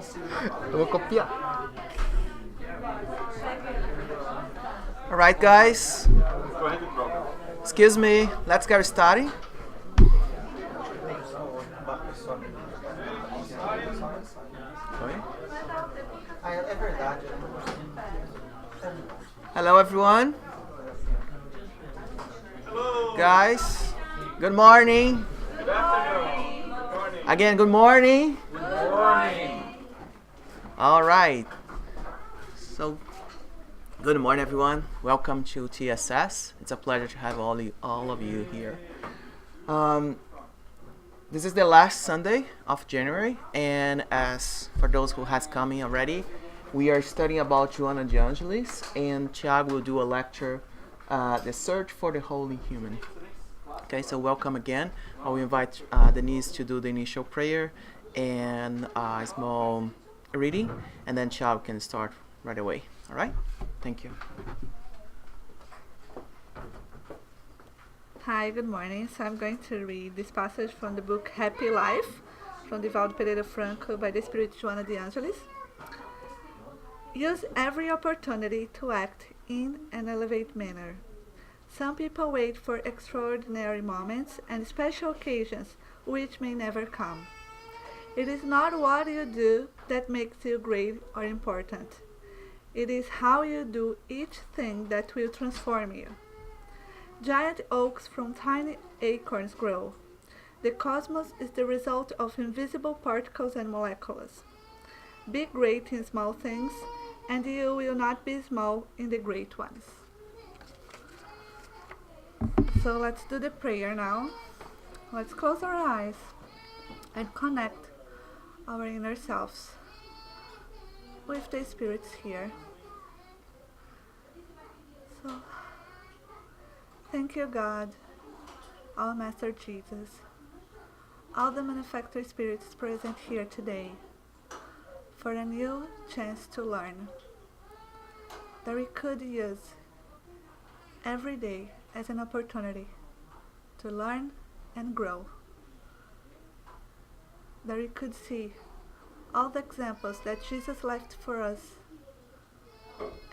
Eu vou copiar. Alright, guys. Excuse me. Let's get started. Hello, everyone. Hello. Guys, good morning. Good afternoon. Good morning. Again, good morning. Good morning. All right. So, good morning, everyone. Welcome to TSS. It's a pleasure to have all of you here. This is the last Sunday of January, and as for those who has come in already, we are studying about Joanna de Angelis, and Tiago will do a lecture, The Search for the Holy Human. Okay, so welcome again. I will invite Denise to do the initial prayer and a small reading, and then Tiago can start right away. All right? Thank you. Hi, good morning. So I'm going to read this passage from the book Happy Life, from Divaldo Pereira Franco by the Spiritist Joanna de Angelis. Use every opportunity to act in an elevate manner. Some people wait for extraordinary moments and special occasions which may never come. It is not what you do that makes you great or important. It is how you do each thing that will transform you. Giant oaks from tiny acorns grow. The cosmos is the result of invisible particles and molecules. Be great in small things, and you will not be small in the great ones. So let's do the prayer now. Let's close our eyes and connect our inner selves with the spirits here. So, thank you, God, our Master Jesus, all the manufactured spirits present here today, for a new chance to learn that we could use every day as an opportunity to learn and grow. That we could see all the examples that Jesus left for us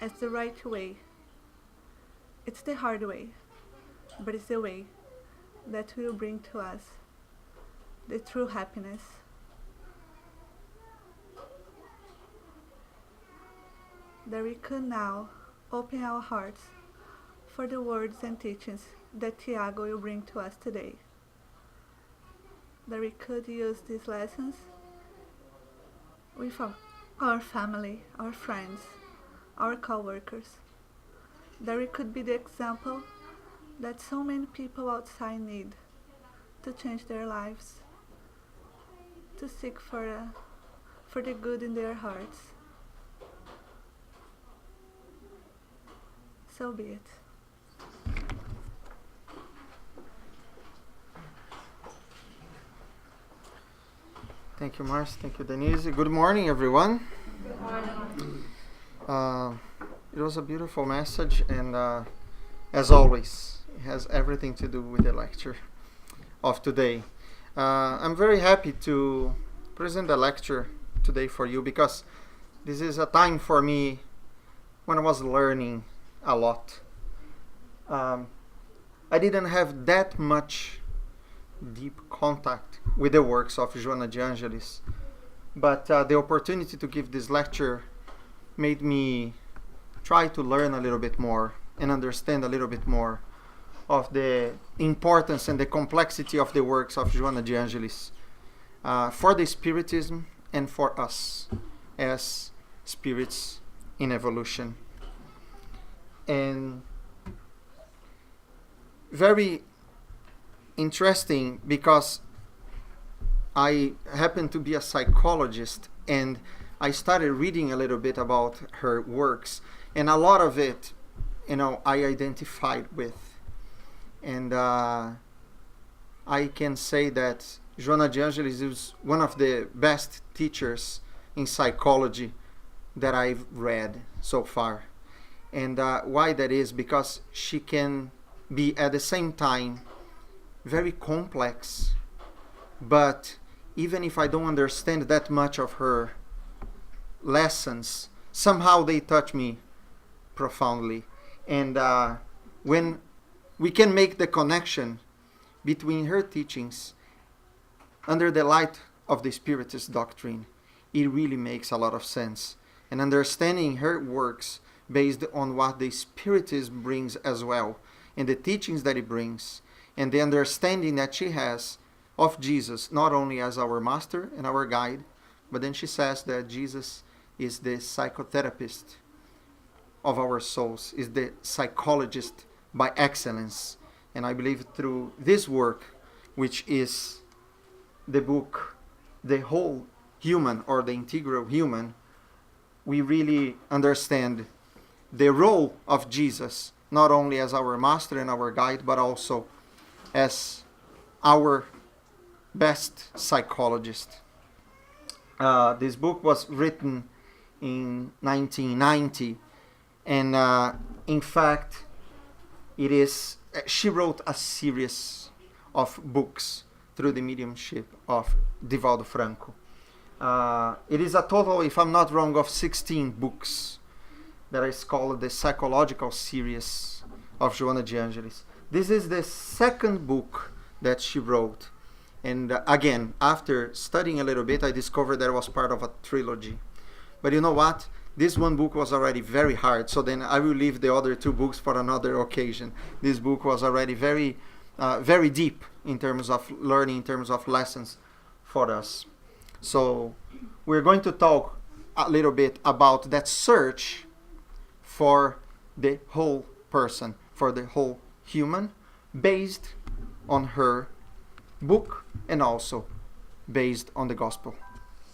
as the right way. It's the hard way, but it's the way that will bring to us the true happiness. That we could now open our hearts for the words and teachings that Tiago will bring to us today. That we could use these lessons with our family, our friends, our co-workers. That we could be the example that so many people outside need to change their lives, to seek for the good in their hearts. So be it. Thank you, Mars. Thank you, Denise. Good morning, everyone. Good morning. It was a beautiful message, and as always, it has everything to do with the lecture of today. I'm very happy to present the lecture today for you because this is a time for me when I was learning a lot. I didn't have that much deep contact with the works of Joanna de Angelis, but the opportunity to give this lecture made me try to learn a little bit more and understand a little bit more of the importance and the complexity of the works of Joanna de Angelis for the Spiritism and for us as spirits in evolution. And very interesting because I happen to be a psychologist, and I started reading a little bit about her works, and a lot of it, I identified with. And I can say that Joanna de Angelis is one of the best teachers in psychology that I've read so far. And why that is, because she can be at the same time very complex, but even if I don't understand that much of her lessons, somehow they touch me profoundly. And when we can make the connection between her teachings under the light of the Spiritist doctrine, it really makes a lot of sense. And understanding her works based on what the Spiritism brings as well, and the teachings that it brings, and the understanding that she has of Jesus, not only as our master and our guide, but then she says that Jesus is the psychotherapist of our souls, is the psychologist by excellence. And I believe through this work, which is the book, The Whole Human, or The Integral Human, we really understand the role of Jesus, not only as our master and our guide, but also as our best psychologist. This book was written in 1990, and in fact, she wrote a series of books through the mediumship of Divaldo Franco. It is a total, if I'm not wrong, of 16 books that is called the Psychological Series of Joana de Angelis. This is the second book that she wrote. And again, after studying a little bit, I discovered that it was part of a trilogy. But you know what? This one book was already very hard, so then I will leave the other two books for another occasion. This book was already very, very deep in terms of learning, in terms of lessons for us. So we're going to talk a little bit about that search for the whole person, for the whole human, based on her book and also based on the gospel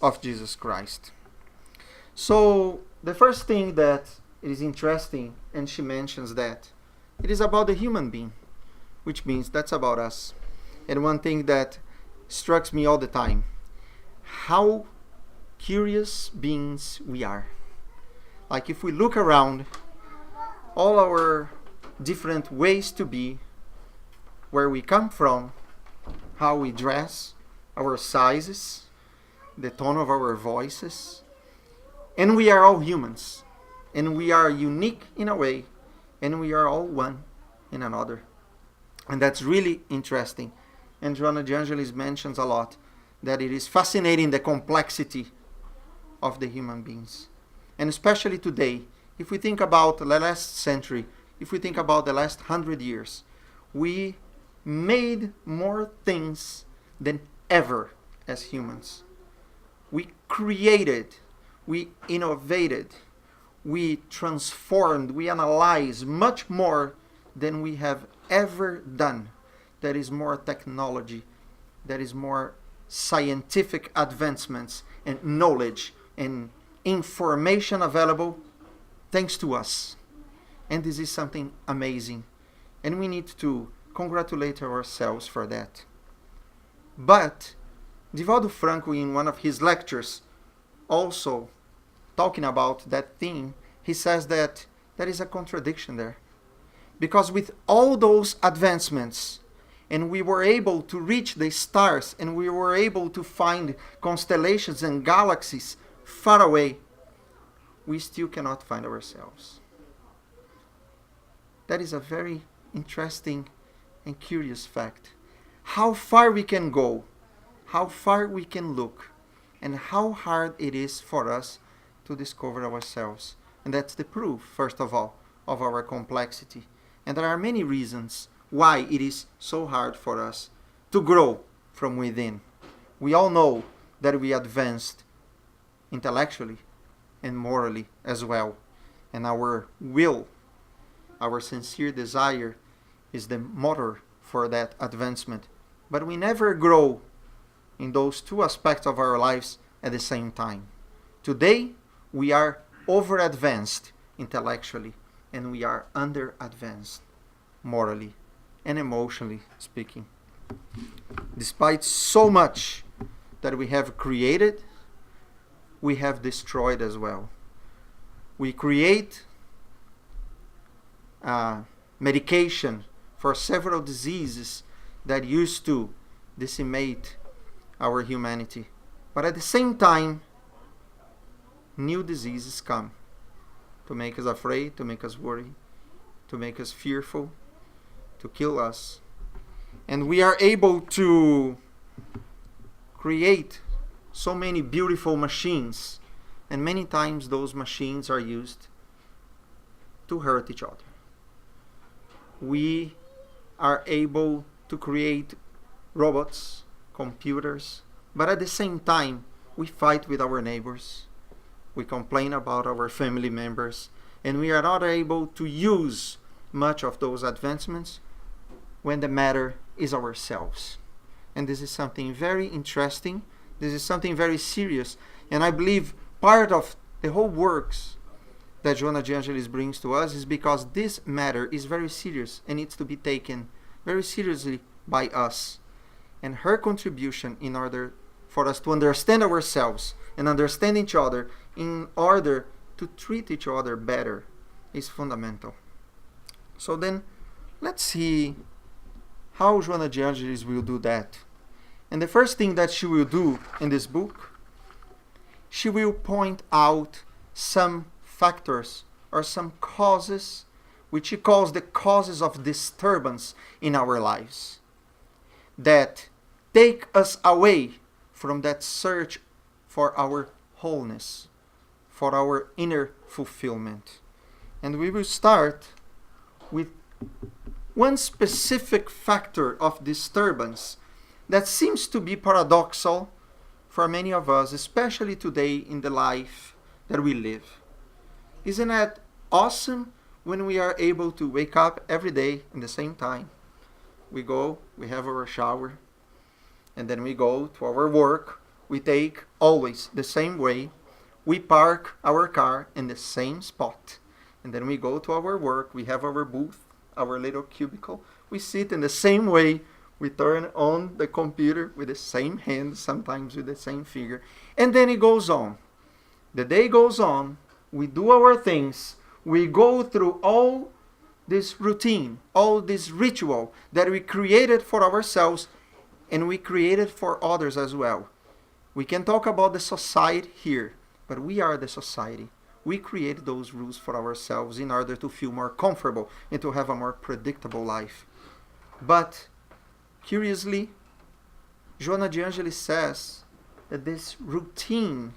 of Jesus Christ. So the first thing that is interesting, and she mentions that it is about the human being, which means that's about us. And one thing that strikes me all the time, how curious beings we are. Like if we look around, all our different ways to be, where we come from, how we dress, our sizes, the tone of our voices, and we are all humans, and we are unique in a way, and we are all one in another. And that's really interesting. And Joana de Angelis mentions a lot that it is fascinating, the complexity of the human beings. And especially today, if we think about the last century, if we think about the last 100 years, we made more things than ever as humans. We created, we innovated, we transformed, we analyzed much more than we have ever done. There is more technology, there is more scientific advancements and knowledge and information available thanks to us. And this is something amazing. And we need to congratulate ourselves for that. But Divaldo Franco, in one of his lectures, also talking about that theme, he says that there is a contradiction there. Because with all those advancements, and we were able to reach the stars, and we were able to find constellations and galaxies far away, we still cannot find ourselves. That is a very interesting and curious fact. How far we can go, how far we can look, and how hard it is for us to discover ourselves. And that's the proof, first of all, of our complexity. And there are many reasons why it is so hard for us to grow from within. We all know that we advanced intellectually and morally as well. And our will, our sincere desire is the motor for that advancement. But we never grow in those two aspects of our lives at the same time. Today, we are over-advanced intellectually, and we are under-advanced morally and emotionally speaking. Despite so much that we have created, we have destroyed as well. We create medication for several diseases that used to decimate our humanity. But at the same time, new diseases come to make us afraid, to make us worry, to make us fearful, to kill us. And we are able to create so many beautiful machines, and many times those machines are used to hurt each other. We are able to create robots, computers, but at the same time we fight with our neighbors, we complain about our family members, and we are not able to use much of those advancements when the matter is ourselves. And this is something very interesting, this is something very serious, and I believe part of the whole works that Joana de Angelis brings to us is because this matter is very serious and needs to be taken very seriously by us. And her contribution in order for us to understand ourselves and understand each other in order to treat each other better is fundamental. So then, let's see how Joana de Angelis will do that. And the first thing that she will do in this book, she will point out some factors or some causes, which she calls the causes of disturbance in our lives, that take us away from that search for our wholeness, for our inner fulfillment. And we will start with one specific factor of disturbance that seems to be paradoxical for many of us, especially today in the life that we live. Isn't that awesome when we are able to wake up every day in the same time? We go, we have our shower, and then we go to our work. We take always the same way. We park our car in the same spot. And then we go to our work. We have our booth, our little cubicle. We sit in the same way. We turn on the computer with the same hand, sometimes with the same finger. And then it goes on. The day goes on. We do our things. We go through all this routine, all this ritual that we created for ourselves and we created for others as well. We can talk about the society here, but we are the society. We create those rules for ourselves in order to feel more comfortable and to have a more predictable life. But curiously, Joana de Angelis says that this routine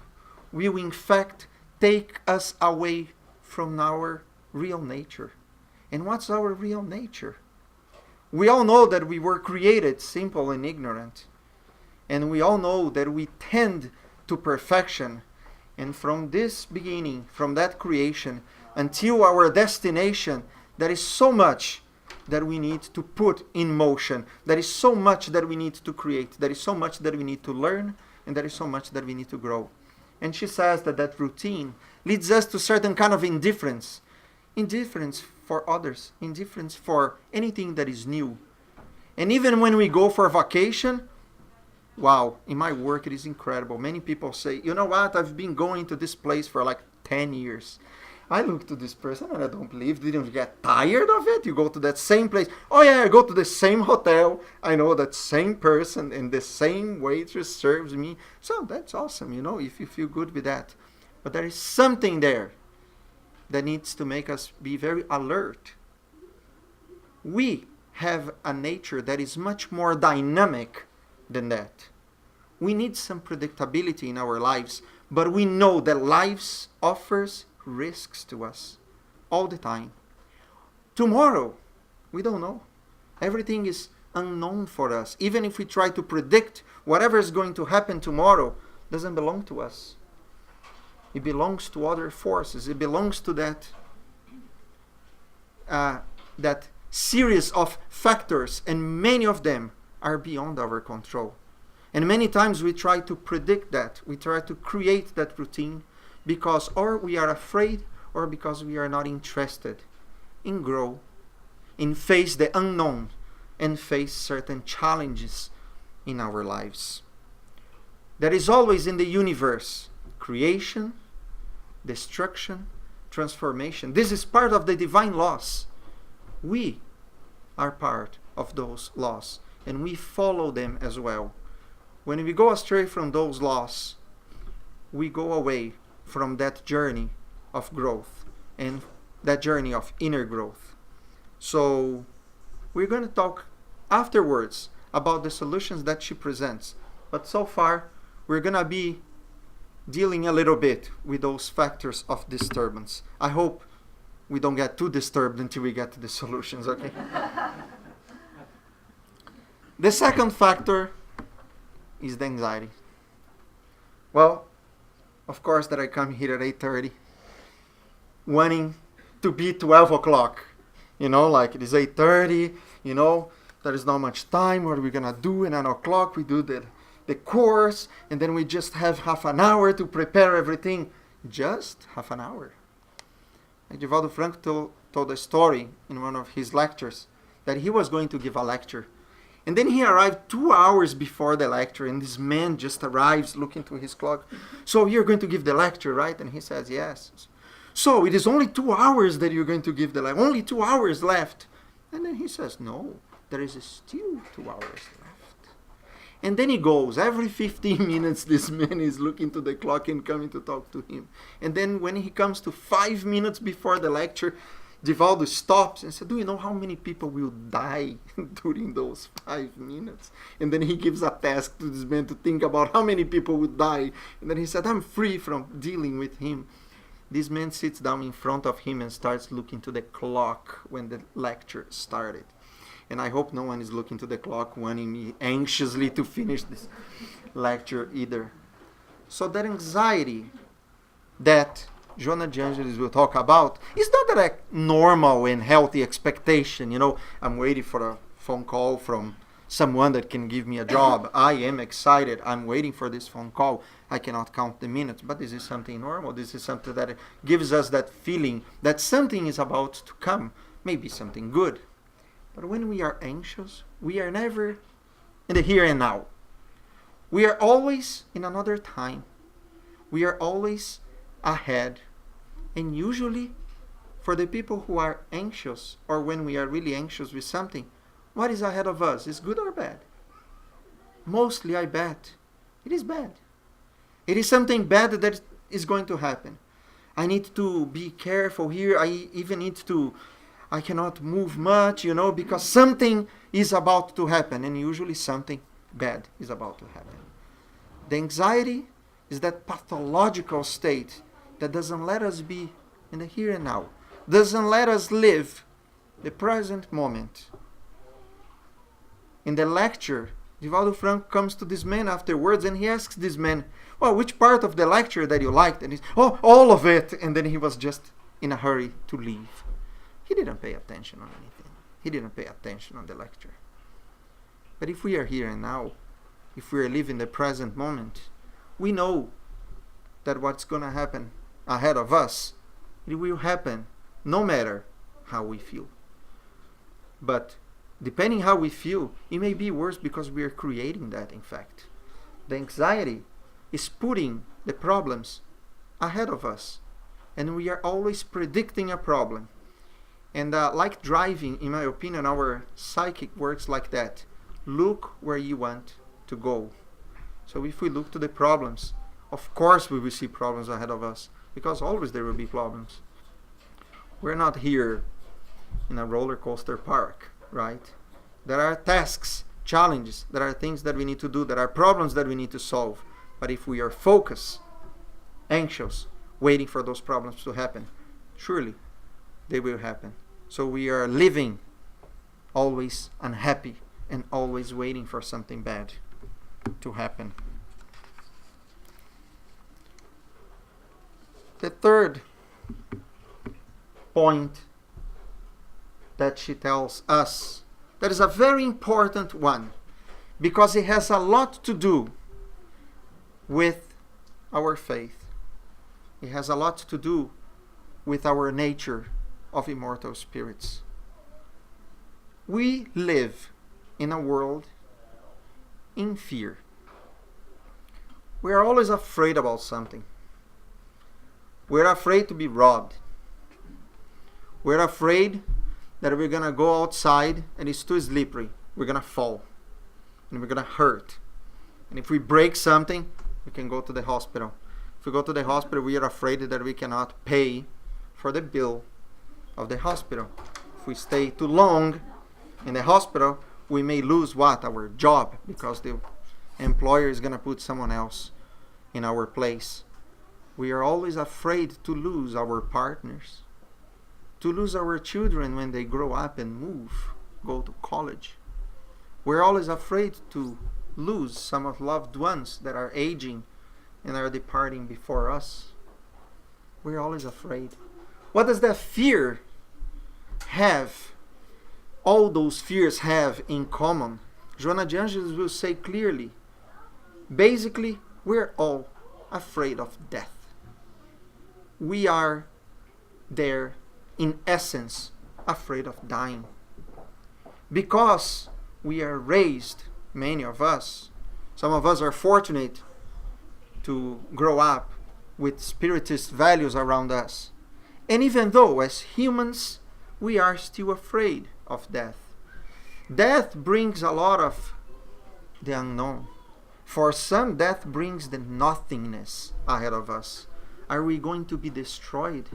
will in fact take us away from our real nature. And what's our real nature? We all know that we were created simple and ignorant. And we all know that we tend to perfection. And from this beginning, from that creation, until our destination, there is so much that we need to put in motion. There is so much that we need to create. There is so much that we need to learn. And there is so much that we need to grow. And she says that that routine leads us to certain kind of indifference. Indifference for others. Indifference for anything that is new. And even when we go for vacation, wow, in my work it is incredible. Many people say, you know what, I've been going to this place for like 10 years. I look to this person and I don't believe, didn't you get tired of it? You go to that same place. Oh yeah, I go to the same hotel. I know that same person and the same waitress serves me. So that's awesome, you know, if you feel good with that. But there is something there that needs to make us be very alert. We have a nature that is much more dynamic than that. We need some predictability in our lives, but we know that life offers risks to us all the time. Tomorrow, we don't know. Everything is unknown for us. Even if we try to predict whatever is going to happen tomorrow, doesn't belong to us. It belongs to other forces. It belongs to that series of factors, and many of them are beyond our control. And many times we try to predict that. We try to create that routine because or we are afraid or because we are not interested in grow, in face the unknown and face certain challenges in our lives. There is always in the universe creation, destruction, transformation. This is part of the divine laws. We are part of those laws and we follow them as well. When we go astray from those laws, we go away from that journey of growth and that journey of inner growth. So we're going to talk afterwards about the solutions that she presents. But so far, we're going to be dealing a little bit with those factors of disturbance. I hope we don't get too disturbed until we get to the solutions, okay? The second factor is the anxiety. Well, of course that I come here at 8:30, wanting to be 12 o'clock. You know, like it is 8:30, you know, there is not much time. What are we going to do? At 9 o'clock we do the course, and then we just have half an hour to prepare everything. Just half an hour. Like Divaldo Franco told a story in one of his lectures that he was going to give a lecture. And then he arrived 2 hours before the lecture, and this man just arrives looking to his clock. So you're going to give the lecture, right? And he says, yes. So it is only 2 hours that you're going to give the lecture. Only 2 hours left. And then he says, no, there is still 2 hours left. And then he goes. Every 15 minutes, this man is looking to the clock and coming to talk to him. And then when he comes to 5 minutes before the lecture, Divaldo stops and says, do you know how many people will die during those 5 minutes? And then he gives a task to this man to think about how many people would die. And then he said, I'm free from dealing with him. This man sits down in front of him and starts looking to the clock when the lecture started. And I hope no one is looking to the clock, wanting me anxiously to finish this lecture either. So that anxiety that Joana de Angelis will talk about is not a normal and healthy expectation. You know, I'm waiting for a phone call from someone that can give me a job. I am excited. I'm waiting for this phone call. I cannot count the minutes. But this is something normal. This is something that gives us that feeling that something is about to come. Maybe something good. But when we are anxious, we are never in the here and now. We are always in another time. We are always ahead. And usually, for the people who are anxious, or when we are really anxious with something, what is ahead of us? Is good or bad? Mostly, I bet, it is bad. It is something bad that is going to happen. I need to be careful here. I cannot move much, you know, because something is about to happen. And usually something bad is about to happen. The anxiety is that pathological state that doesn't let us be in the here and now. Doesn't let us live the present moment. In the lecture, Divaldo Franco comes to this man afterwards and he asks this man, well, which part of the lecture that you liked? And he's, oh, all of it. And then he was just in a hurry to leave. He didn't pay attention on anything. He didn't pay attention on the lecture. But if we are here and now, if we are living the present moment, we know that what's going to happen ahead of us, it will happen no matter how we feel. But depending how we feel, it may be worse because we are creating that, in fact. The anxiety is putting the problems ahead of us. And we are always predicting a problem. And like driving, in my opinion, our psychic works like that. Look where you want to go. So if we look to the problems, of course we will see problems ahead of us. Because always there will be problems. We're not here in a roller coaster park, right? There are tasks, challenges, there are things that we need to do, there are problems that we need to solve. But if we are focused, anxious, waiting for those problems to happen, surely they will happen. So we are living always unhappy and always waiting for something bad to happen. The third point that she tells us, that is a very important one, because it has a lot to do with our faith. It has a lot to do with our nature of immortal spirits. We live in a world in fear. We are always afraid about something. We're afraid to be robbed. We're afraid that we're going to go outside and it's too slippery. We're going to fall. And we're going to hurt. And if we break something, we can go to the hospital. If we go to the hospital, we are afraid that we cannot pay for the bill of the hospital. If we stay too long in the hospital, we may lose what? Our job, because the employer is going to put someone else in our place. We are always afraid to lose our partners, to lose our children when they grow up and move, go to college. We're always afraid to lose some of loved ones that are aging and are departing before us. We're always afraid. What does that fear have? All those fears have in common. Joana de Angelis will say clearly, basically, we're all afraid of death. We are there, in essence, afraid of dying. Because we are raised, many of us, some of us are fortunate to grow up with Spiritist values around us. And even though, as humans, we are still afraid of death. Death brings a lot of the unknown. For some, death brings the nothingness ahead of us. Are we going to be destroyed?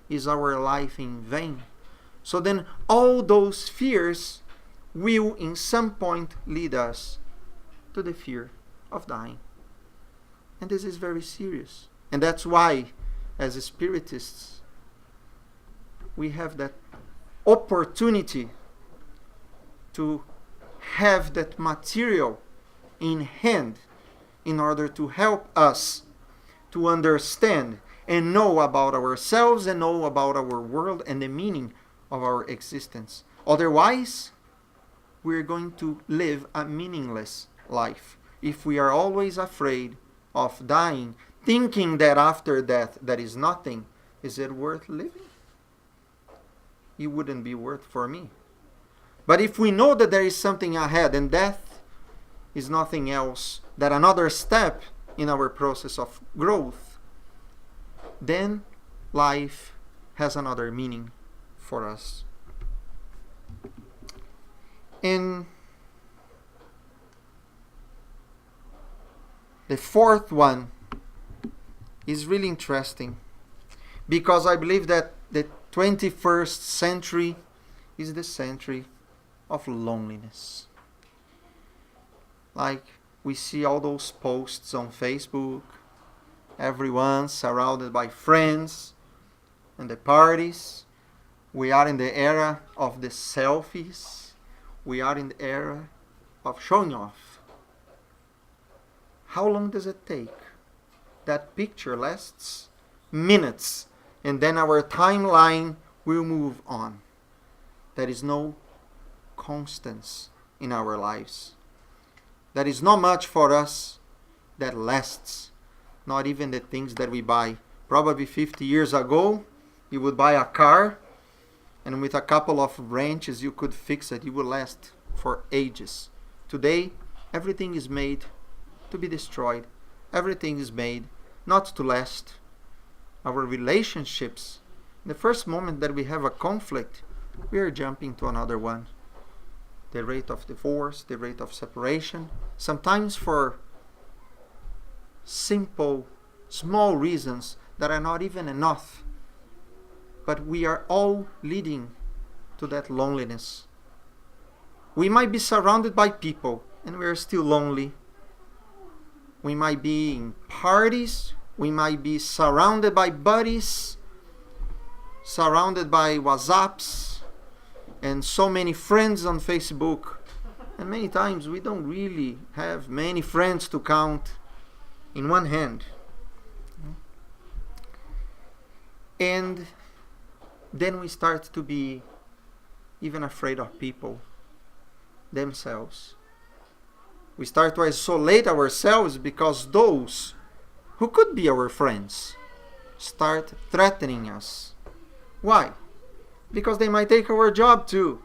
Is our life in vain? So then all those fears will in some point lead us to the fear of dying. And this is very serious. And that's why, as Spiritists, we have that opportunity to have that material in hand in order to help us to understand and know about ourselves and know about our world and the meaning of our existence. Otherwise, we're going to live a meaningless life. If we are always afraid of dying, thinking that after death there is nothing, is it worth living? It wouldn't be worth for me. But if we know that there is something ahead and death is nothing else than another step in our process of growth, then life has another meaning for us. And the fourth one is really interesting, because I believe that the 21st century is the century of loneliness. Like we see all those posts on Facebook, everyone surrounded by friends and the parties. We are in the era of the selfies. We are in the era of showing off. How long does it take? That picture lasts minutes, and then our timeline will move on. There is no constance in our lives. There is not much for us that lasts. Not even the things that we buy. Probably 50 years ago, you would buy a car, and with a couple of wrenches you could fix it. It would last for ages. Today, everything is made to be destroyed. Everything is made not to last. Our relationships, the first moment that we have a conflict, we are jumping to another one. The rate of divorce, the rate of separation, sometimes for simple, small reasons that are not even enough. But we are all leading to that loneliness. We might be surrounded by people and we are still lonely. We might be in parties, we might be surrounded by buddies, surrounded by WhatsApps, and so many friends on Facebook. And many times we don't really have many friends to count in one hand. And then we start to be even afraid of people themselves. We start to isolate ourselves because those who could be our friends start threatening us. Why? Because they might take our job too.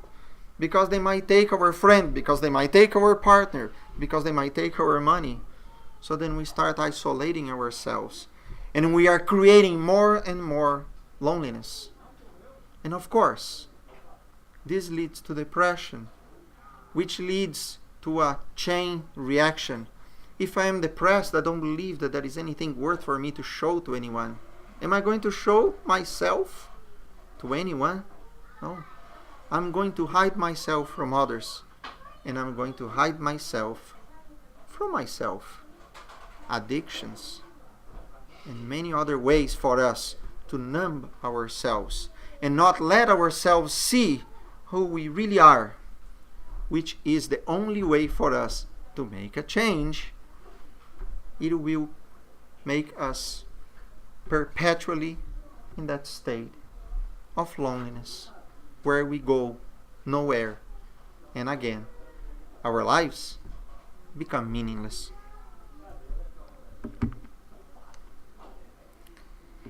Because they might take our friend. Because they might take our partner. Because they might take our money. So then we start isolating ourselves. And we are creating more and more loneliness. And of course, this leads to depression, which leads to a chain reaction. If I am depressed, I don't believe that there is anything worth for me to show to anyone. Am I going to show myself to anyone? No. I'm going to hide myself from others. And I'm going to hide myself from myself. Addictions and many other ways for us to numb ourselves and not let ourselves see who we really are, which is the only way for us to make a change. It will make us perpetually in that state of loneliness where we go nowhere, and again our lives become meaningless.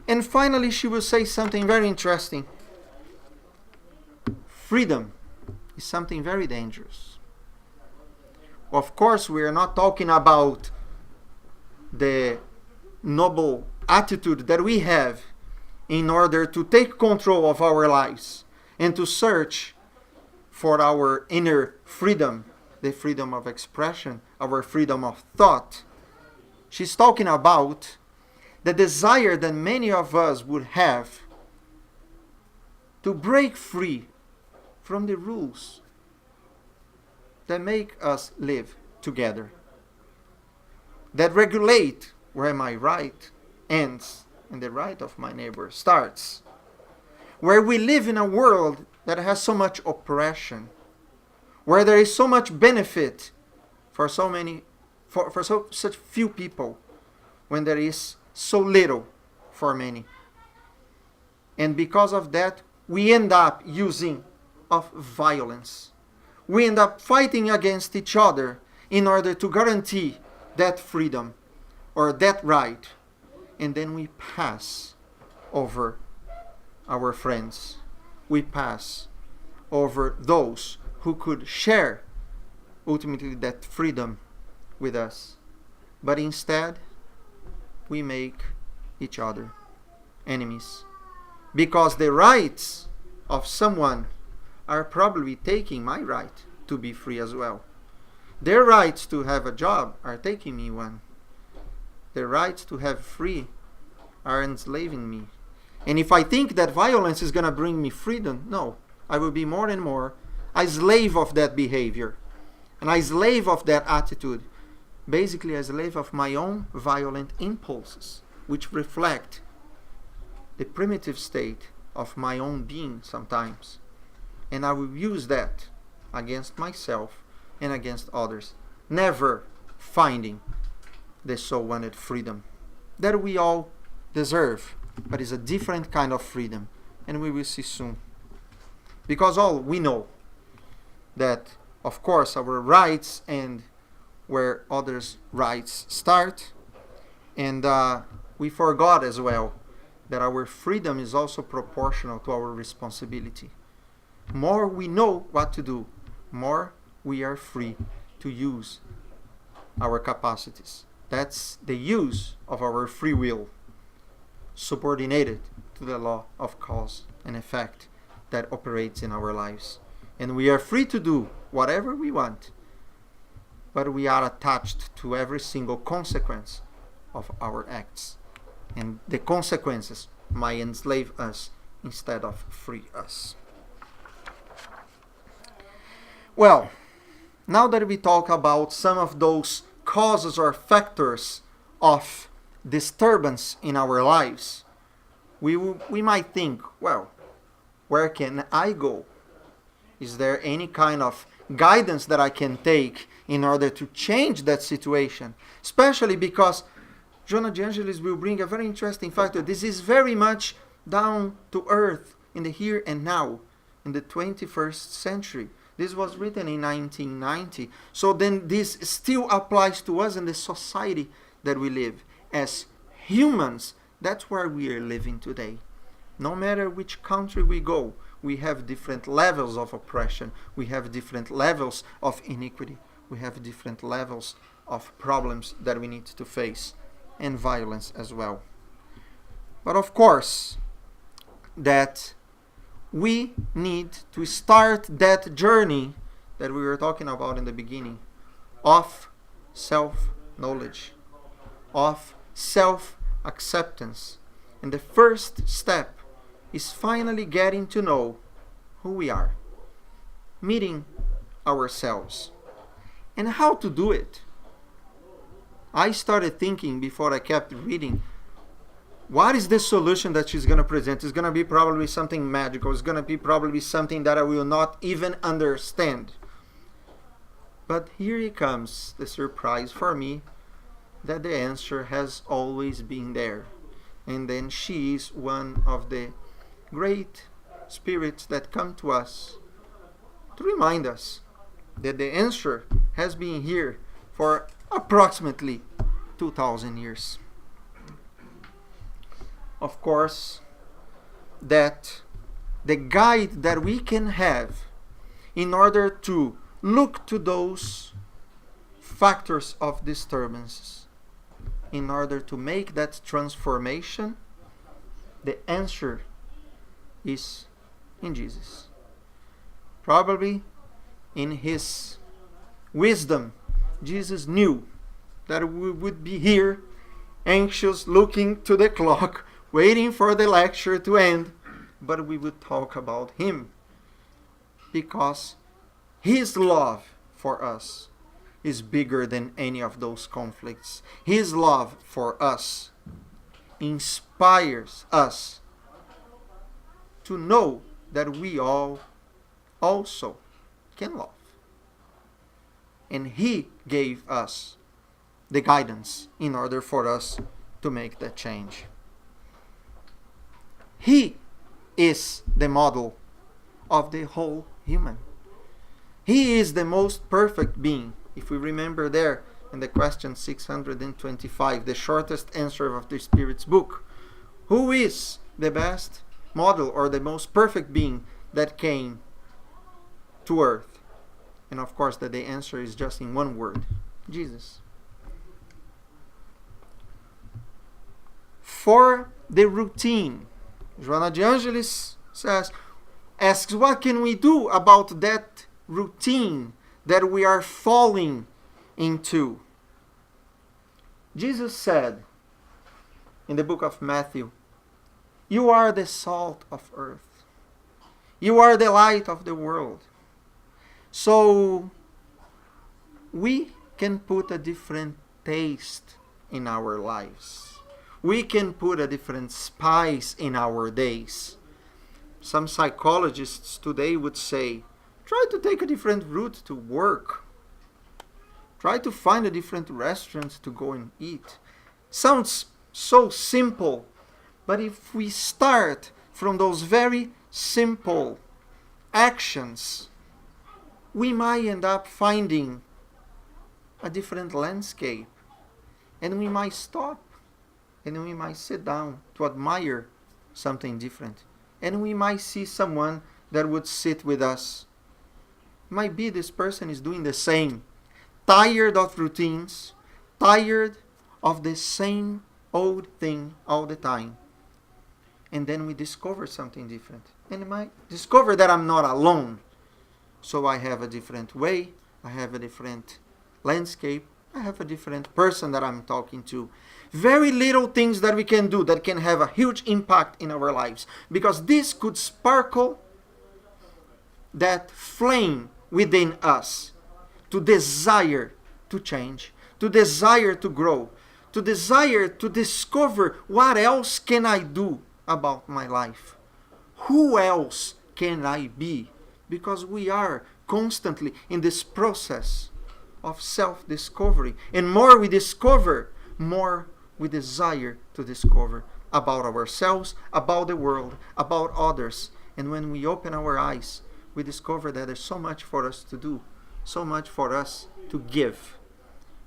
And finally, she will say something very interesting. Freedom is something very dangerous. Of course, we are not talking about the noble attitude that we have in order to take control of our lives and to search for our inner freedom, the freedom of expression, our freedom of thought. She's talking about the desire that many of us would have to break free from the rules that make us live together, that regulate where my right ends and the right of my neighbor starts, where we live in a world that has so much oppression, where there is so much benefit for such few people, when there is so little for many. And because of that, we end up using of violence. We end up fighting against each other in order to guarantee that freedom or that right. And then we pass over our friends. We pass over those who could share ultimately that freedom with us. But instead, we make each other enemies. Because the rights of someone are probably taking my right to be free as well. Their rights to have a job are taking me one. Their rights to have free are enslaving me. And if I think that violence is going to bring me freedom, no. I will be more and more a slave of that behavior. And a slave of that attitude. Basically a slave of my own violent impulses, which reflect the primitive state of my own being sometimes. And I will use that against myself and against others, never finding the so wanted freedom that we all deserve, but is a different kind of freedom, and we will see soon. Because all we know that, of course, our rights end where others' rights start, and we forgot as well that our freedom is also proportional to our responsibility. More we know what to do, more we are free to use our capacities. That's the use of our free will, subordinated to the law of cause and effect that operates in our lives. And we are free to do whatever we want, but we are attached to every single consequence of our acts. And the consequences might enslave us instead of free us. Well, now that we talk about some of those causes or factors of disturbance in our lives, we might think, well, where can I go? Is there any kind of guidance that I can take in order to change that situation? Especially because Jonah de Angelis will bring a very interesting factor. This is very much down to earth in the here and now, in the 21st century. This was written in 1990. So then this still applies to us in the society that we live. As humans, that's where we are living today. No matter which country we go, we have different levels of oppression. We have different levels of iniquity. We have different levels of problems that we need to face. And violence as well. But of course, that we need to start that journey that we were talking about in the beginning of self knowledge, of self-acceptance. And the first step is finally getting to know who we are, meeting ourselves. And how to do it? I started thinking before I kept reading, what is the solution that she's going to present? It's going to be probably something magical. It's going to be probably something that I will not even understand. But here it comes, the surprise for me, that the answer has always been there. And then she is one of the great spirits that come to us to remind us that the answer has been here for approximately 2,000 years. Of course, that the guide that we can have in order to look to those factors of disturbances, in order to make that transformation, the answer is in Jesus. Probably in His wisdom, Jesus knew that we would be here, anxious, looking to the clock, waiting for the lecture to end, but we would talk about Him, because His love for us is bigger than any of those conflicts. His love for us inspires us to know that we all also can love. And He gave us the guidance in order for us to make that change. He is the model of the whole human. He is the most perfect being. If we remember there in the question 625, the shortest answer of the Spirit's book, who is the best model or the most perfect being that came to earth? And of course that the answer is just in one word: Jesus. For the routine, Joana de Angelis asks, what can we do about that routine that we are falling into? Jesus said in the book of Matthew, you are the salt of earth. You are the light of the world. So we can put a different taste in our lives. We can put a different spice in our days. Some psychologists today would say, try to take a different route to work. Try to find a different restaurant to go and eat. Sounds so simple, but if we start from those very simple actions, we might end up finding a different landscape. And we might stop. And we might sit down to admire something different. And we might see someone that would sit with us. Might be this person is doing the same. Tired of routines. Tired of the same old thing all the time. And then we discover something different. And I might discover that I'm not alone. So I have a different way. I have a different landscape. I have a different person that I'm talking to. Very little things that we can do that can have a huge impact in our lives. Because this could sparkle that flame within us to desire to change, to desire to grow, to desire to discover what else can I do about my life. Who else can I be? Because we are constantly in this process of self-discovery. And more we discover, more we desire to discover about ourselves, about the world, about others. And when we open our eyes, we discover that there's so much for us to do, so much for us to give.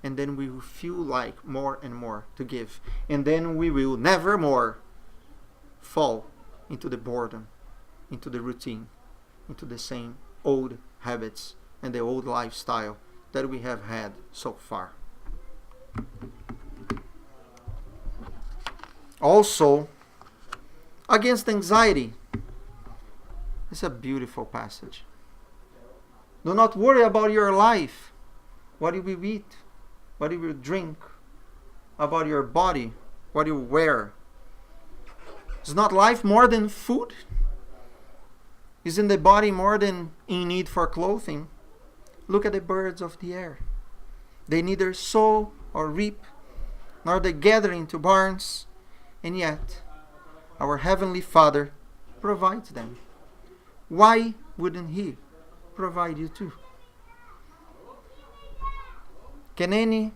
And then we will feel like more and more to give. And then we will never more fall into the boredom, into the routine, into the same old habits and the old lifestyle that we have had so far. Also, against anxiety. It's a beautiful passage. Do not worry about your life, what you will eat, what you will drink, about your body, what you wear. Is not life more than food? Isn't the body more than in need for clothing? Look at the birds of the air. They neither sow or reap, nor they gather into barns, and yet our Heavenly Father provides them. Why wouldn't He provide you too? Can any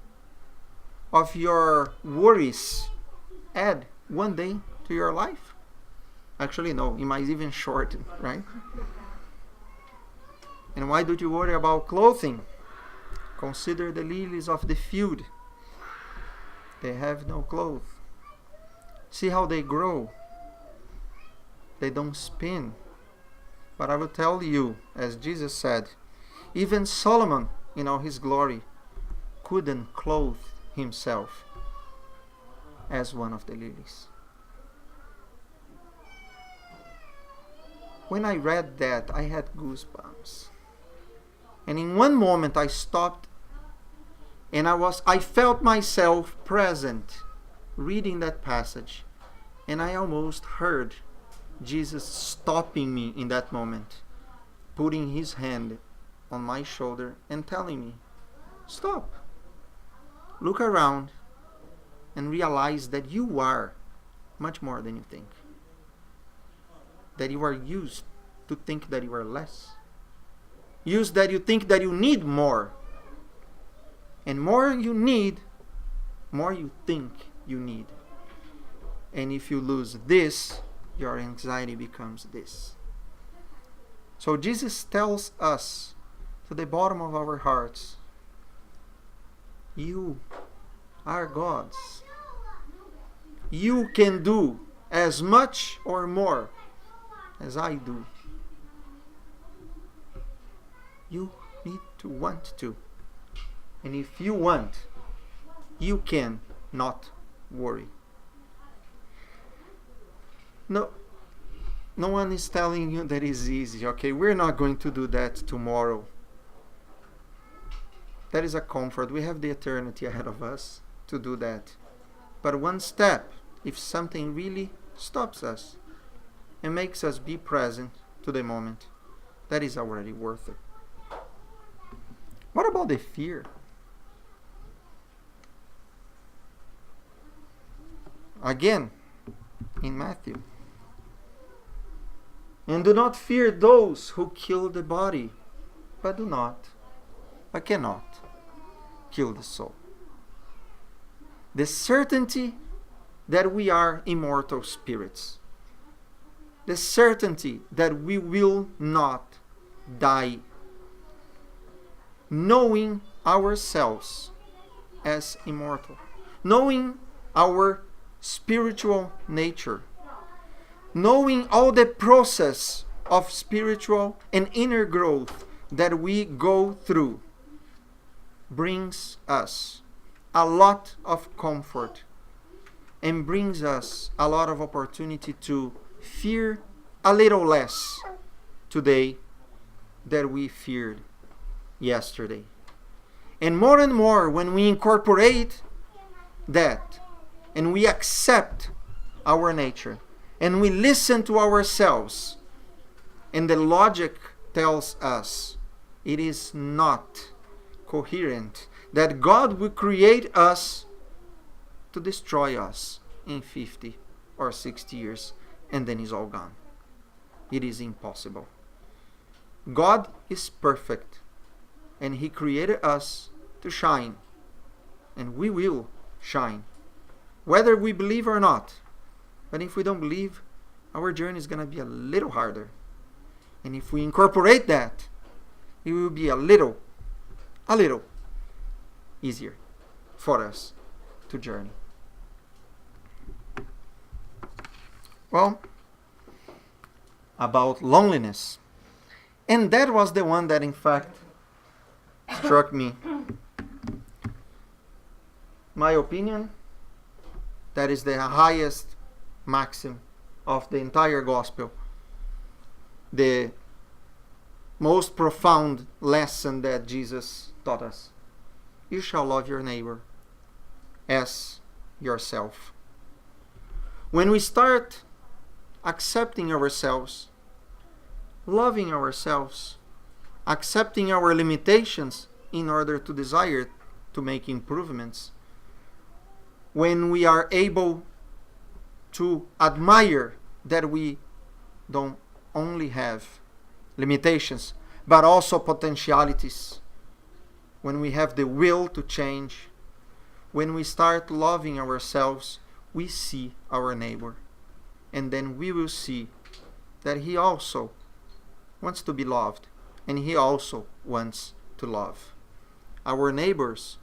of your worries add one day to your life? Actually, no. It might even shorten, right? And why do you worry about clothing? Consider the lilies of the field. They have no clothes. See how they grow. They don't spin. But I will tell you, as Jesus said, even Solomon, in all his glory, couldn't clothe himself as one of the lilies. When I read that, I had goosebumps. And in one moment I stopped and I felt myself present reading that passage. And I almost heard Jesus stopping me in that moment, putting His hand on my shoulder and telling me, stop. Look around and realize that you are much more than you think. That you are used to think that you are less. Used that you think that you need more. And more you need, more you think you need. And if you lose this, your anxiety becomes this. So Jesus tells us to the bottom of our hearts, you are God's. You can do as much or more as I do. You need to want to. And if you want, you can not worry. No one is telling you that it's easy, okay? We're not going to do that tomorrow. That is a comfort. We have the eternity ahead of us to do that. But one step, if something really stops us and makes us be present to the moment, that is already worth it. What about the fear? Again, in Matthew. And do not fear those who kill the body, but cannot kill the soul. The certainty that we are immortal spirits. The certainty that we will not die. Knowing ourselves as immortal. Knowing our spiritual nature. Knowing all the process of spiritual and inner growth that we go through brings us a lot of comfort and brings us a lot of opportunity to fear a little less today than we feared yesterday. And more when we incorporate that and we accept our nature and we listen to ourselves, and the logic tells us it is not coherent that God will create us to destroy us in 50 or 60 years and then it's all gone. It is impossible. God is perfect and He created us to shine, and we will shine whether we believe or not. But if we don't believe, our journey is going to be a little harder. And if we incorporate that, it will be a little easier for us to journey. Well, about loneliness. And that was the one that in fact struck me. My opinion, that is the highest maxim of the entire gospel. The most profound lesson that Jesus taught us. you shall love your neighbor as yourself. When we start accepting ourselves, loving ourselves, accepting our limitations in order to desire to make improvements, when we are able to admire that we don't only have limitations, but also potentialities, when we have the will to change, when we start loving ourselves, we see our neighbor. And then we will see that he also wants to be loved, and he also wants to love. Our neighbors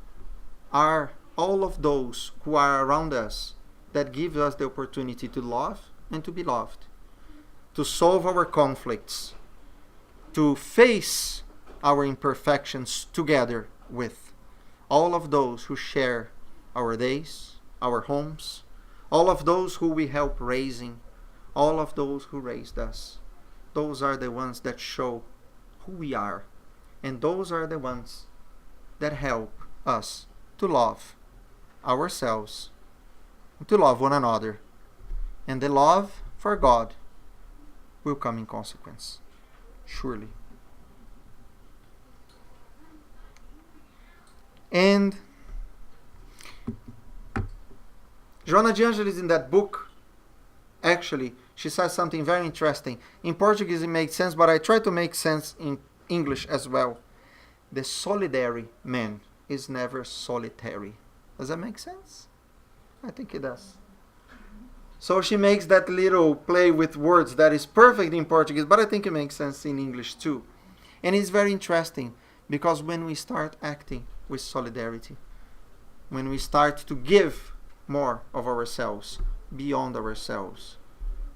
are all of those who are around us that give us the opportunity to love and to be loved, to solve our conflicts, to face our imperfections together with all of those who share our days, our homes, all of those who we help raising, all of those who raised us. Those are the ones that show who we are, and those are the ones that help us to love ourselves, to love one another, and the love for God will come in consequence, surely. And Joana de Angelis, in that book, actually, she says something very interesting. In Portuguese it makes sense, but I try to make sense in English as well. The solitary man is never solitary. Does that make sense? I think it does. So she makes that little play with words that is perfect in Portuguese, but I think it makes sense in English too. And it's very interesting because when we start acting with solidarity, when we start to give more of ourselves, beyond ourselves,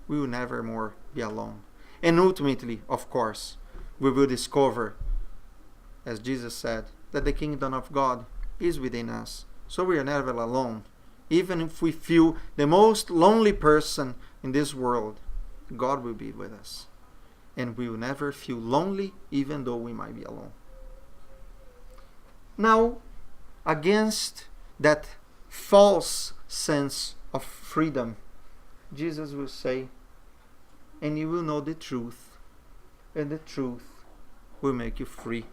we will never more be alone. And ultimately, of course, we will discover, as Jesus said, that the kingdom of God is within us. So we are never alone. Even if we feel the most lonely person in this world, God will be with us. And we will never feel lonely even though we might be alone. Now, against that false sense of freedom, Jesus will say, and you will know the truth, and the truth will make you free.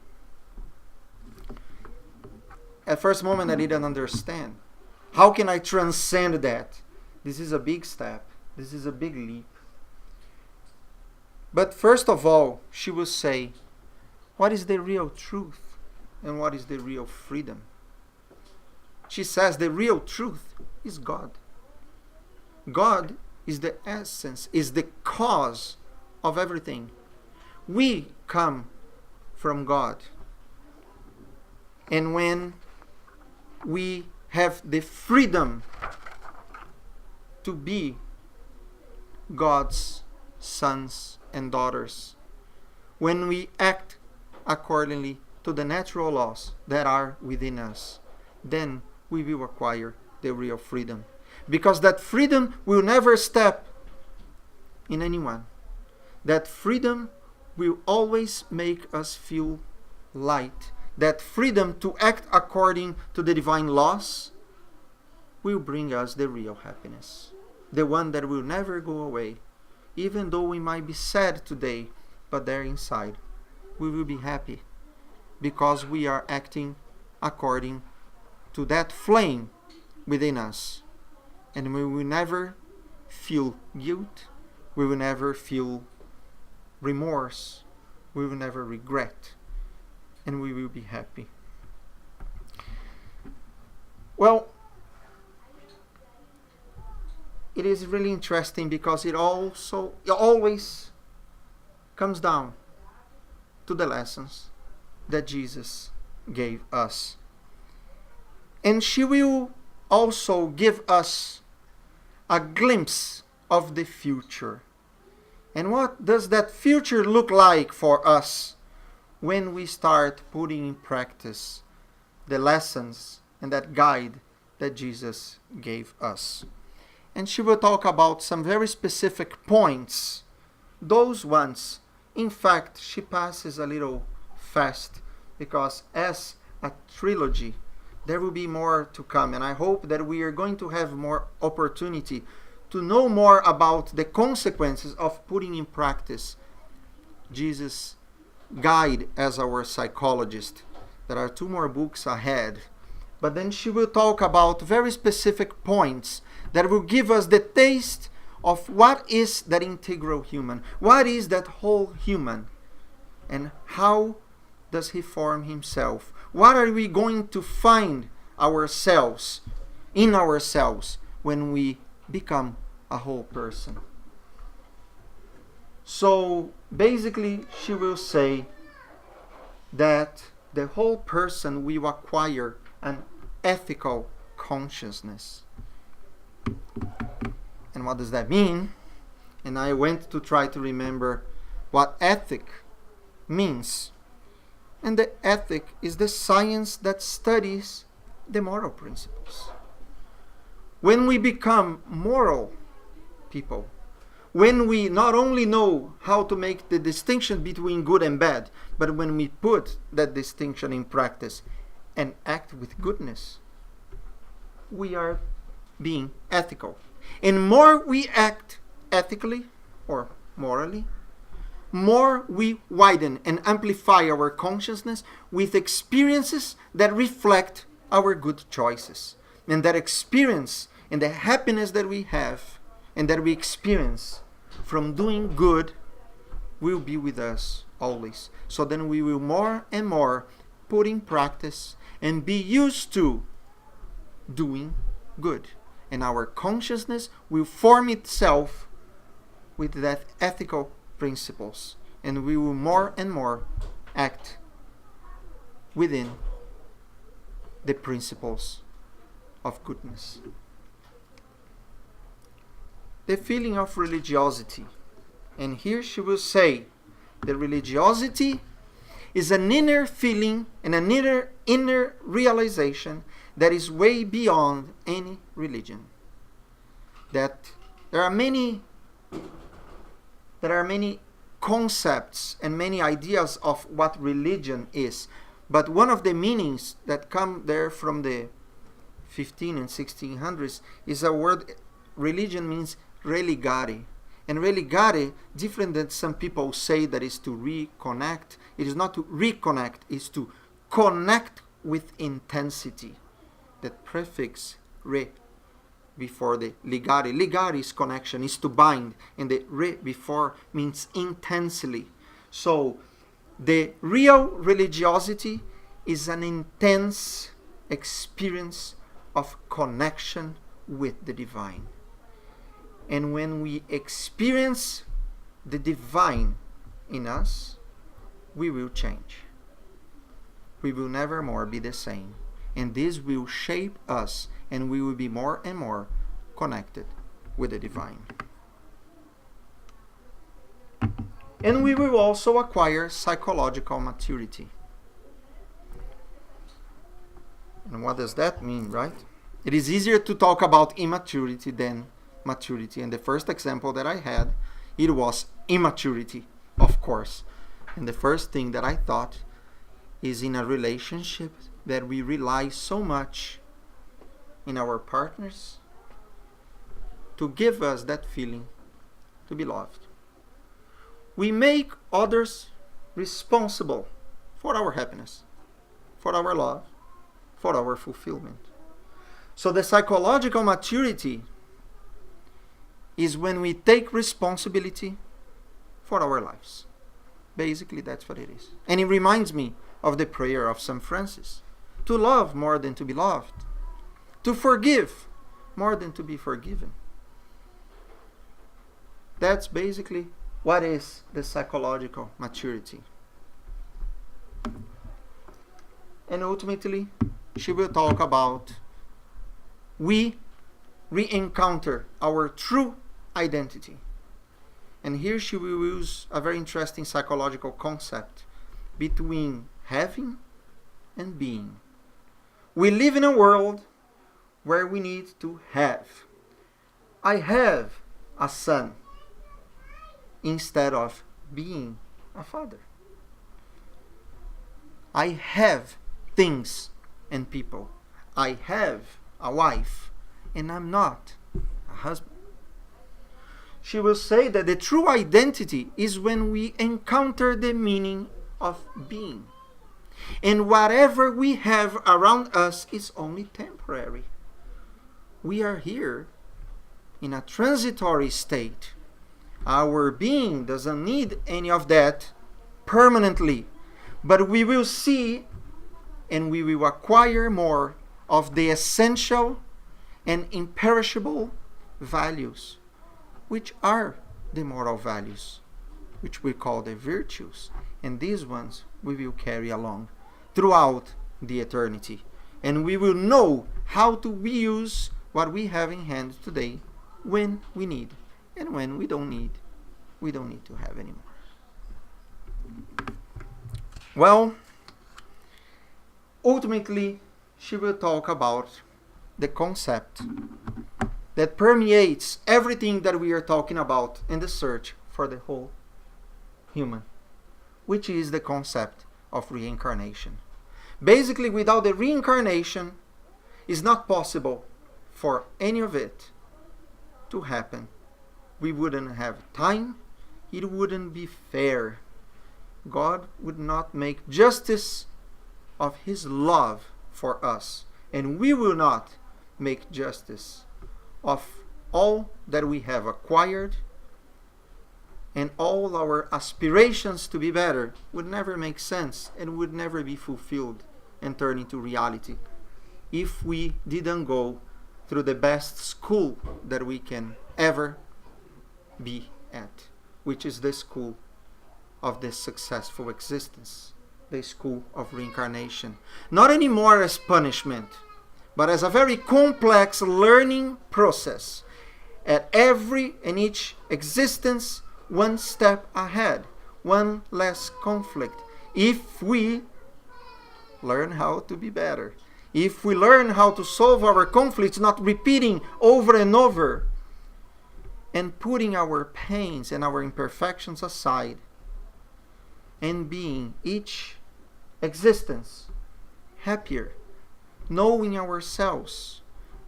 At first moment I didn't understand. How can I transcend that? This is a big step. This is a big leap. But first of all, she will say, what is the real truth and what is the real freedom? She says the real truth is God. God is the essence, is the cause of everything. We come from God. And when we have the freedom to be God's sons and daughters, when we act accordingly to the natural laws that are within us, then we will acquire the real freedom. Because that freedom will never step in anyone. That freedom will always make us feel light. That freedom to act according to the divine laws will bring us the real happiness. The one that will never go away. Even though we might be sad today, but there inside we will be happy. Because we are acting according to that flame within us. And we will never feel guilt. We will never feel remorse. We will never regret. And we will be happy. Well, it is really interesting because it always comes down to the lessons that Jesus gave us. And she will also give us a glimpse of the future. And what does that future look like for us when we start putting in practice the lessons and that guide that Jesus gave us? And she will talk about some very specific points. Those ones, in fact, she passes a little fast because as a trilogy, there will be more to come, and I hope that we are going to have more opportunity to know more about the consequences of putting in practice Jesus' guide as our psychologist. There are 2 more books ahead, but then she will talk about very specific points that will give us the taste of what is that integral human, what is that whole human, and how does he form himself. What are we going to find ourselves, in ourselves, when we become a whole person? So basically she will say that the whole person will acquire an ethical consciousness. And what does that mean? And I went to try to remember what ethic means. And the ethic is the science that studies the moral principles. When we become moral people, when we not only know how to make the distinction between good and bad, but when we put that distinction in practice and act with goodness, we are being ethical. And more we act ethically or morally, more we widen and amplify our consciousness with experiences that reflect our good choices. And that experience and the happiness that we have and that we experience from doing good will be with us always. So then we will more and more put in practice and be used to doing good. And our consciousness will form itself with that ethical principles, and we will more and more act within the principles of goodness. The feeling of religiosity, and here she will say the religiosity is an inner feeling and an inner realization that is way beyond any religion. That there are many concepts and many ideas of what religion is, but one of the meanings that come there from the 15 and 1600s is a word. Religion means religare, and religare, different than some people say that is to reconnect. It is not to reconnect, it's to connect with intensity. That prefix re before the ligare. Ligare is connection, is to bind, and the re before means intensely. So the real religiosity is an intense experience of connection with the divine. And when we experience the divine in us, we will change. We will never more be the same. And this will shape us, and we will be more and more connected with the divine. And we will also acquire psychological maturity. And what does that mean, right? It is easier to talk about immaturity than maturity. And the first example that I had, it was immaturity, of course. And the first thing that I thought is in a relationship that we rely so much in our partners to give us that feeling to be loved. We make others responsible for our happiness, for our love, for our fulfillment. So the psychological maturity is when we take responsibility for our lives. Basically, that's what it is. And it reminds me of the prayer of St. Francis. To love more than to be loved. To forgive more than to be forgiven. That's basically what is the psychological maturity. And ultimately, she will talk about we re-encounter our true identity. And here she will use a very interesting psychological concept between having and being. We live in a world where we need to have. I have a son instead of being a father. I have things and people. I have a wife and I'm not a husband. She will say that the true identity is when we encounter the meaning of being. And whatever we have around us is only temporary. We are here in a transitory state. Our being doesn't need any of that permanently. But we will see and we will acquire more of the essential and imperishable values, which are the moral values, which we call the virtues. And these ones we will carry along throughout the eternity. And we will know how to use what we have in hand today when we need. And when we don't need to have anymore. Well, ultimately, she will talk about the concept that permeates everything that we are talking about in the search for the whole human, which is the concept of reincarnation. Basically, without the reincarnation, it's not possible for any of it to happen. We wouldn't have time. It wouldn't be fair. God would not make justice of His love for us. And we will not make justice of all that we have acquired, and all our aspirations to be better would never make sense and would never be fulfilled and turn into reality if we didn't go through the best school that we can ever be at, which is the school of this successful existence, the school of reincarnation. Not anymore as punishment, but as a very complex learning process. At every and each existence, one step ahead, one less conflict. If we learn how to be better, if we learn how to solve our conflicts, not repeating over and over, and putting our pains and our imperfections aside, and being each existence happier, knowing ourselves,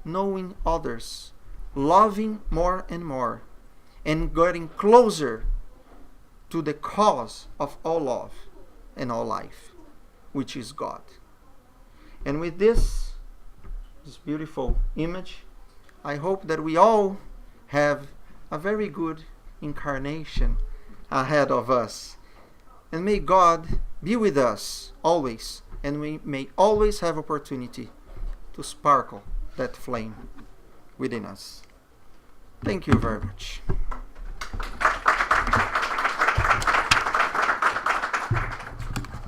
knowing others, loving more and more, and getting closer to the cause of all love and all life, which is God. And with this beautiful image, I hope that we all have a very good incarnation ahead of us. And may God be with us always, and we may always have opportunity to sparkle that flame within us. Thank you very much.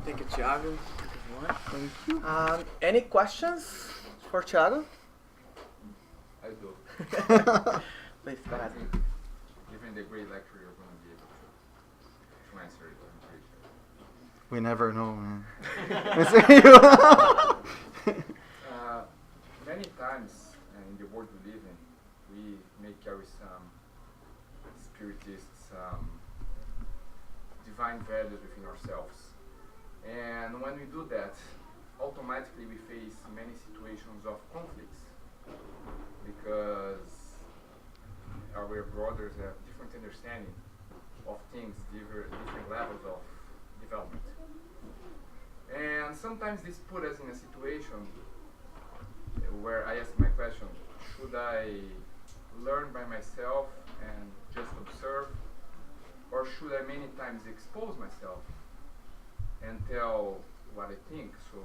Thank you, Tiago. Thank you. Any questions for Tiago? I do. Please, go ahead. Given the great lecture, you're going to be able to answer it, I'm pretty sure. We never know, man. Many times in the world we live in, we may carry some Spiritist divine values within ourselves. And when we do that, automatically we face many situations of conflicts because our brothers have different understanding of things, different levels of development. And sometimes this put us in a situation where I ask my question, should I learn by myself and just observe, or should I many times expose myself and tell what I think? So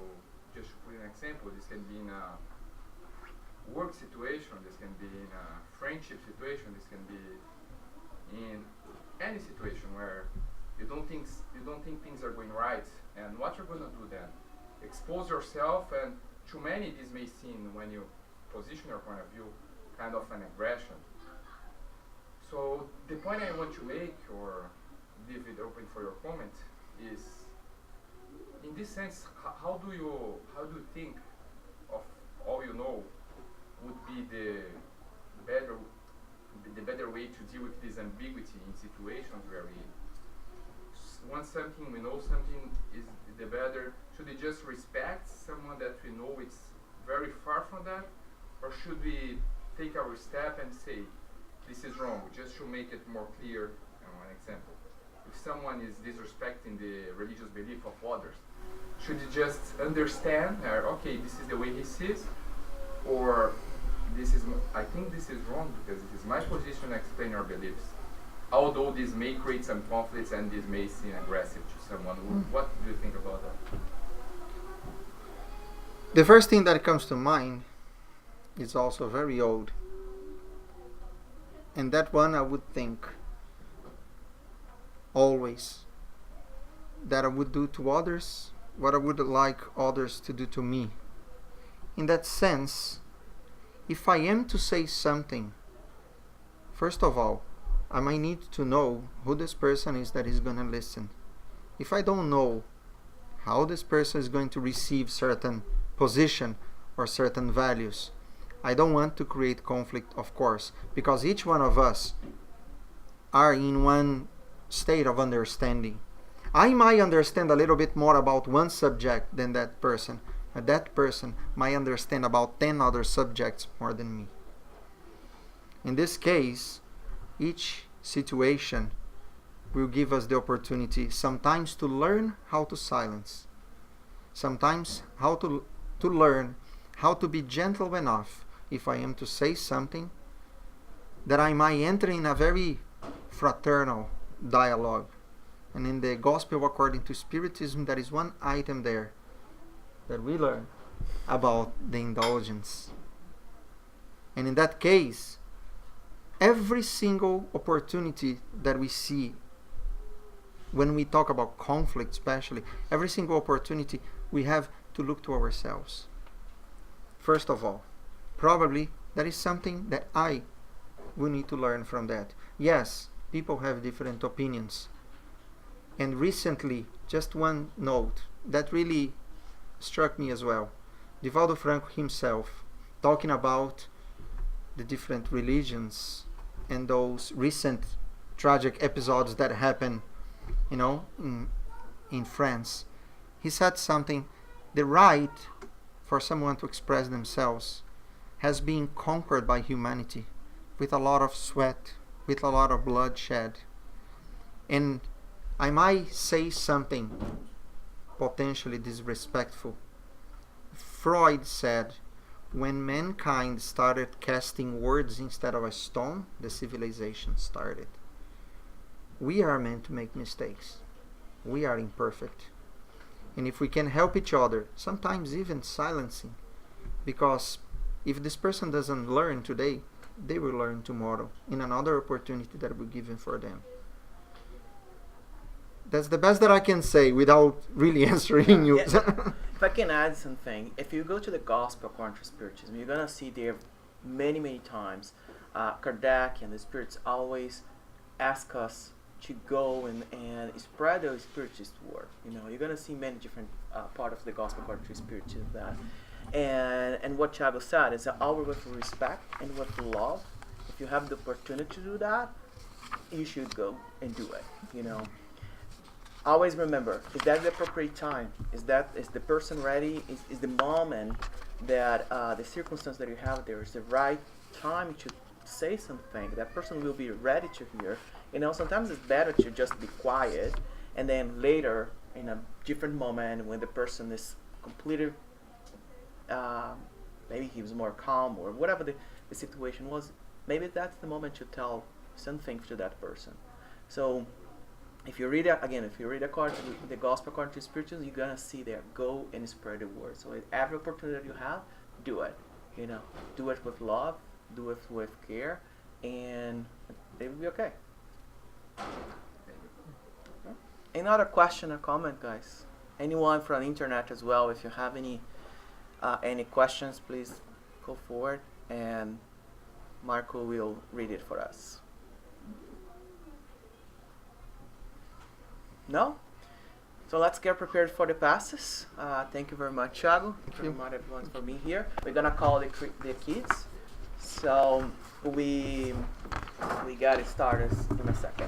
just to put an example, this can be in a work situation, this can be in a friendship situation, this can be in any situation where you don't think things are going right, and what you're going to do then? Expose yourself, and to many this may seem, when you position your point of view, kind of an aggression. So the point I want to make, or leave it open for your comment, is in this sense, how do you think of all you know would be the better way to deal with this ambiguity in situations where we want something, we know something is the better? Should we just respect someone that we know it's very far from that, or should we take our step and say this is wrong, just to make it more clear? An example: if someone is disrespecting the religious belief of others, should you just understand, okay, this is the way he sees, or I think this is wrong because it is my position to explain our beliefs. Although this may create some conflicts and this may seem aggressive to someone. What do you think about that? The first thing that comes to mind is also very old. And that one I would think always that I would do to others what I would like others to do to me. In that sense, if I am to say something, first of all, I might need to know who this person is that is going to listen. If I don't know how this person is going to receive certain position or certain values, I don't want to create conflict, of course, because each one of us are in one state of understanding. I might understand a little bit more about one subject than that person, but that person might understand about 10 other subjects more than me. In this case, each situation will give us the opportunity sometimes to learn how to silence, sometimes how to learn how to be gentle enough if I am to say something that I might enter in a very fraternal dialogue. And in the Gospel according to Spiritism, there is one item there that we learn about the indulgence. And in that case, every single opportunity that we see when we talk about conflict, especially, every single opportunity, we have to look to ourselves. First of all, probably that is something that I will need to learn from that. Yes, people have different opinions. And recently, just one note that really struck me as well. Divaldo Franco himself, talking about the different religions and those recent tragic episodes that happened, in France. He said something: the right for someone to express themselves has been conquered by humanity with a lot of sweat, with a lot of bloodshed. And I might say something potentially disrespectful. Freud said, when mankind started casting words instead of a stone, the civilization started. We are meant to make mistakes. We are imperfect. And if we can help each other, sometimes even silencing, because if this person doesn't learn today, they will learn tomorrow in another opportunity that will be given for them. That's the best that I can say without really answering you. If I can add something, if you go to the Gospel according to Spiritism, you're going to see there many times Kardec and the Spirits always ask us to go and spread the Spiritist word. You're going to see many different part of the Gospel according to Spiritism that. And what Tiago said is that always with respect and with love. If you have the opportunity to do that, you should go and do it. Always remember, is that the appropriate time? Is the person ready? Is the moment that the circumstance that you have there is the right time to say something? That person will be ready to hear. Sometimes it's better to just be quiet, and then later, in a different moment, when the person is completely, maybe he was more calm or whatever the situation was, maybe that's the moment to tell something to that person. So, if you read according to the Gospel according to Spiritism, you're gonna see there, go and spread the word. So every opportunity you have, do it. Do it with love, do it with care, and they will be okay. Any other question or comment, guys? Anyone from the internet as well? If you have any questions, please go forward, and Marco will read it for us. No? So let's get prepared for the passes. Thank you very much, Tiago. Thank you very much for being here. We're gonna call the kids. So we got it started in a second.